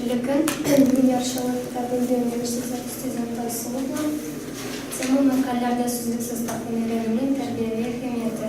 хәйрле көн. Мин Яршалар китабында университет студент Айсылова. Тема мәкаләләрдә сүзлек составын өйрәнүнең тәрбияви әһәмияте.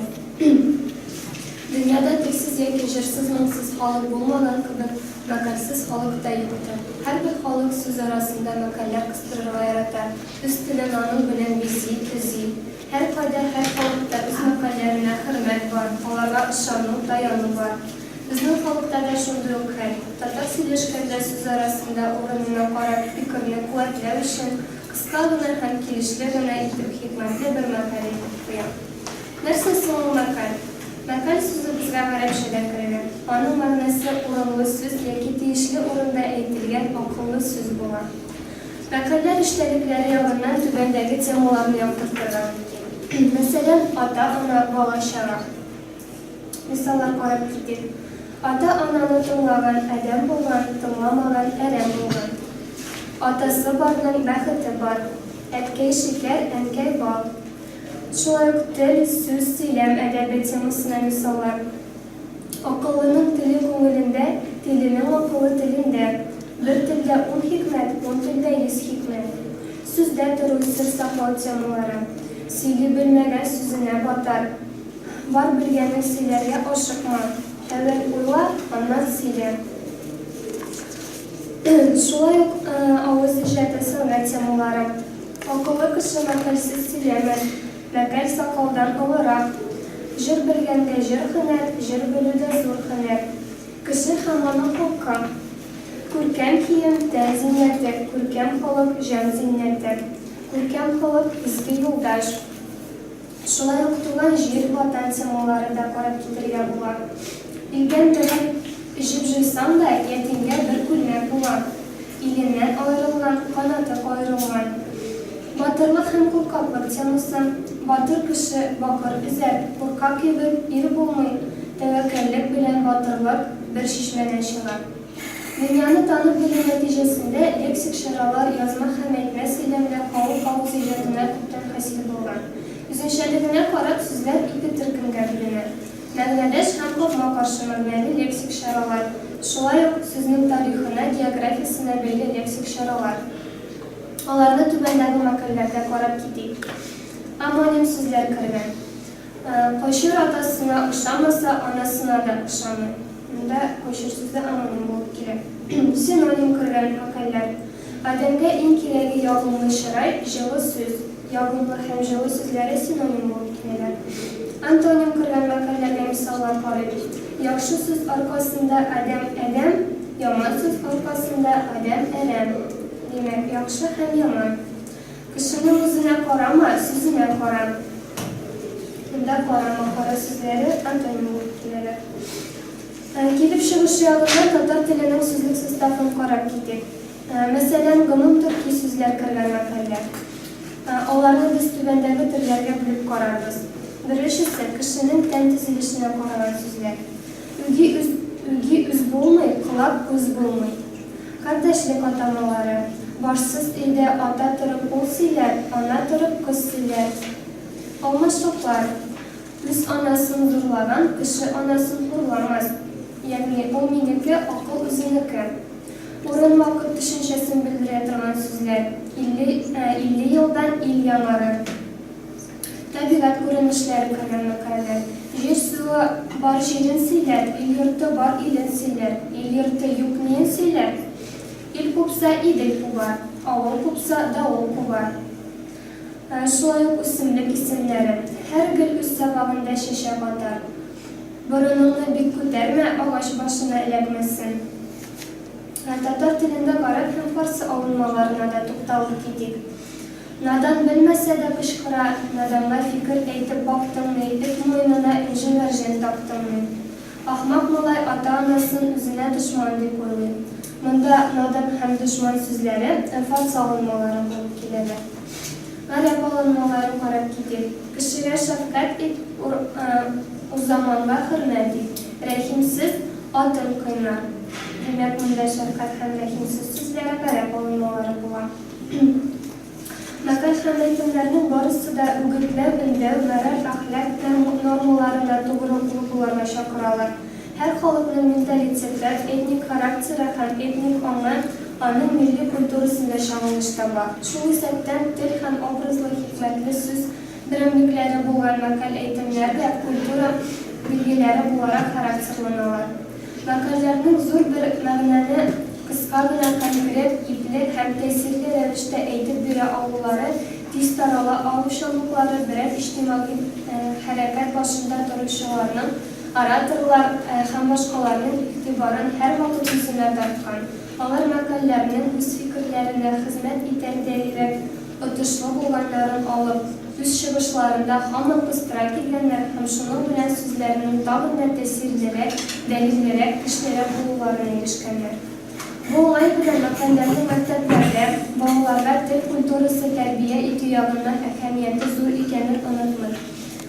Дөньяда телсез яки җырсыз моңсыз халык булмаган кебек, мәкальсез халык та юктыр. Һәрбер халык сүз арасында мәкальләр кыстырырга ярата, үз телен аның белән бизи, төзи. Һәркайда, һәр халыкта үз мәкальләренә хөрмәт бар, аларга ышану, таяну бар. Безнең халыкта да шундый ук хәл. Татар сөйләшкәндә сүз арасында урынына карап фикерне куәтләү өчен кыска гына һәм килешле гына итеп хикмәтле бер мәкаль әйтеп куя. Нәрсә соң ул мәкаль? Мәкаль сүзе безгә гарәпчәдә керә. Аның мәгънәсе урынлы сүз яки тиешле урында әйтелгән акыллы сүз була. Мәкальләр эчтәлекләре ягыннан түбәндәге темаларны яктыртырга мөмкин. Мәсәлән, ата-ана, бала-чага. Мисаллар карап китик. Ата-ананы тыңлаган әдәм булган, тыңламаган әрәм булган. Атасы барның бәхете бар. Әткәй шикәр, әнкәй бал. Шулай ук тел, сүз, сөйләм әдәбе темасына мисаллар. Акыллының теле күңелендә, теленең акылы телендә. Бер телдә 10 хикмәт, 10 телдә 100 хикмәт. Сүздә тору, сер саклау темалары. Сөйли белмәгән сүзенә батар. Бар белгәнен сөйләргә ашыкма. Әвәл уйла, аннан сөйлә. Шулай ук авыз иҗаты сәнгать темалары. Акыллы кеше мәкальсез сөйләмәс. Мәкаль сакалдан олырак. Җыр белгәндә җыр һөнәр, җыр белүдә зур һөнәр. Кеше һәм аның халкы. Күркәм кием тән зиннәте, күркәм халык җан зиннәте. Күркәм халык изге юлдаш. Шулай ук туган җир, ватан темалары да карап китергә була. Илдән тәгәр җеп җыйсаң да, ятимгә бер күлмәк була. Иленнән аерылган, канаты каерылган. Батырлык һәм куркаклык темасы. Батыр кеше бакыр өзәр, куркак кебек ир булмый. Тәвәккәллек белән батырлык бер чишмәдән чыга. Дөньяны танып белү нәтиҗәсендә лексик чаралар, язма һәм әйтмә сөйләмдә халык авыз иҗатына күптән хасил булган. Үзенчәлегенә карап сүзләр ике төркемгә бүленә. Мәгънәдәш һәм капма-каршы мәгънәле лексик чаралар. Шулай ук сүзнең тарихына, географиясына бәйле лексик чаралар. Аларны түбәндәге мәкаләләрдә карап китик. Амоним сүзләр кергән. Кайчыр атасына ошамаса, анасына да ошамый. Монда кайчыр сүзе амоним булып килә. Синоним кергән мәкаләләр. Адәмгә иң кирәге ягымлы чырай, җылы сүз. Ягымлы һәм җылы сүзләре синоним булып киләләр. Антоним кергән мәкаләләргә мисаллар карыйк. Яхшы сүз аркасында адәм, яман сүз аркасында адәм әрәм. Димәк, яхшы һәм яман. Кешенең үзенә карама, сүзенә кара. Монда карама, кара сүзләре антоним булып киләләр. Килеп чыгыш ягыннан татар теленең сүзлек составын карап китик. Мәсәлән, гомум төрки сүзләр кергән мәкаләләр. Аларны без түбәндәге төрләргә бүлеп карарбыз. Беренчесе, кешенең тән төзелешенә караган сүзләр. Үги үз булмый, кылап күз булмый. Кардәшлек атамалары. Башсыз илдә ата торып ул сөйләр, ана торып кыз сөйләр. Алмашлыклар. Үз анасын зурлаган кеше анасын хурламас. Ягъни ул минеке, акыл үзенеке. Урын вакыт төшенчәсен белдерә торган сүзләр. 50 елдан ил яңары. Табигать күренешләре кергән мәкаләләр. Җир суы бар җирен сөйләр, ил йорты бар илен сөйләр, ил йорты юк нин сөйләр. Ил купса идел кубар, авыл купса давыл кубар. Шулай ук үсемлек исемнәре. Һәр гөл үз сабагында чәчәк атар. Борыныңны бик күтәрмә, агач башына эләкмәсен. Татар телендә гарәп һәм фарсы алынмаларына да тукталып китик. Надан белмәсә дә кычкыра, наданга фикер әйтеп бактыңмы, эт муенына инженер тактыңмы. Ахмак малай ата-анасын үзенә дошман дип уйлый. Монда надан һәм дошман сүзләре фарсы алынмалары булып киләләр. Гарәп алынмаларын карап китик. Кешегә шәфкать ит, узаманга хөрмәт ит. Рәхимсез атын кыйнар. Димәк, монда шәфкать һәм рәхимсез сүзләре гарәп алынмалары була. Мәкаль һәм әйтемнәрнең барысы да үгетләү, өндәү, мораль, әхлак нормаларына тугры булырга чакыралар. Һәр халыкның менталитеты, этник характеры һәм этник аңы аның милли культурасында чагылыш таба. Шул исәптән тел һәм образлы хикмәтле сүз берәмлекләре булган мәкаль әйтемнәр дә культура билгеләре буларак характерланалар. Мәкальләрнең зур бер мәгънәне кыска гына, конкрет, ипле һәм тәэсирле рәвештә әйтеп бирә алулары, тиз тарала алучанлыклары берәр иҗтимагый хәрәкәт башында торучыларның, ораторлар һәм башкаларның игътибарын һәрвакыт үзенә тарткан. Алар мәкальләрнең үз фикерләренә хезмәт итәрдәйрәк, отышлы булганнарын алып, үз чыгышларында һаман кыстыра килгәннәр һәм шуның белән сүзләренең тагын да тәэсирлерәк, дәлиллерәк, көчлерәк булуларына ирешкәннәр. Бу уңай белән мәкальләрне мәктәпләрдә балаларга тел культурасы тәрбия итү ягыннан әһәмияте зур икәнен онытмый.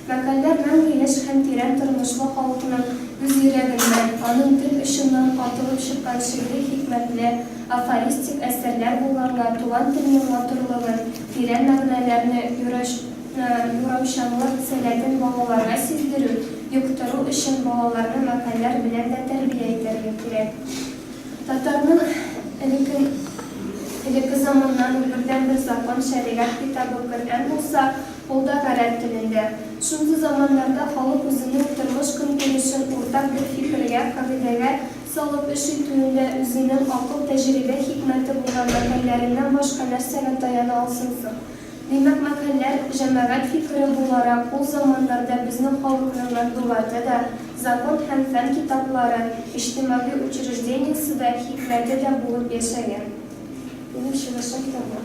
Мәкальләр мәңге яшь һәм тирән тормышлы халыкның үз йөрәгеннән, аның тел очыннан атылып чыккан шигъри хикмәтле, афористик әсәрләр булганга, туган телнең матурлыгын, тирән мәгънәләрне, юраучанлык сәләтен балаларга сиздерү, йоктыру өчен балаларны мәкальләр белән дә тәрбия итәргә кирәк. Татарның элекке заманнан бердәнбер закон, шәригать китабы Коръән булса, ул да гарәп телендә. Шундый заманнарда халык үзенең тормыш-көнкүрешен уртак бер фикергә, кагыйдәгә салып эш итүендә үзенең акыл, тәҗрибә, хикмәте булган мәкальләреннән башка нәрсәгә таяна алсын соң? Димәк, мәкальләр җәмәгать фикере буларак ул заманнарда безнең халыкның матбугаты да, закон һәм фән китаплары, иҗтимагый учреждениесе дә, хикмәте дә булып яшәгән. Минем чыгышым тамам.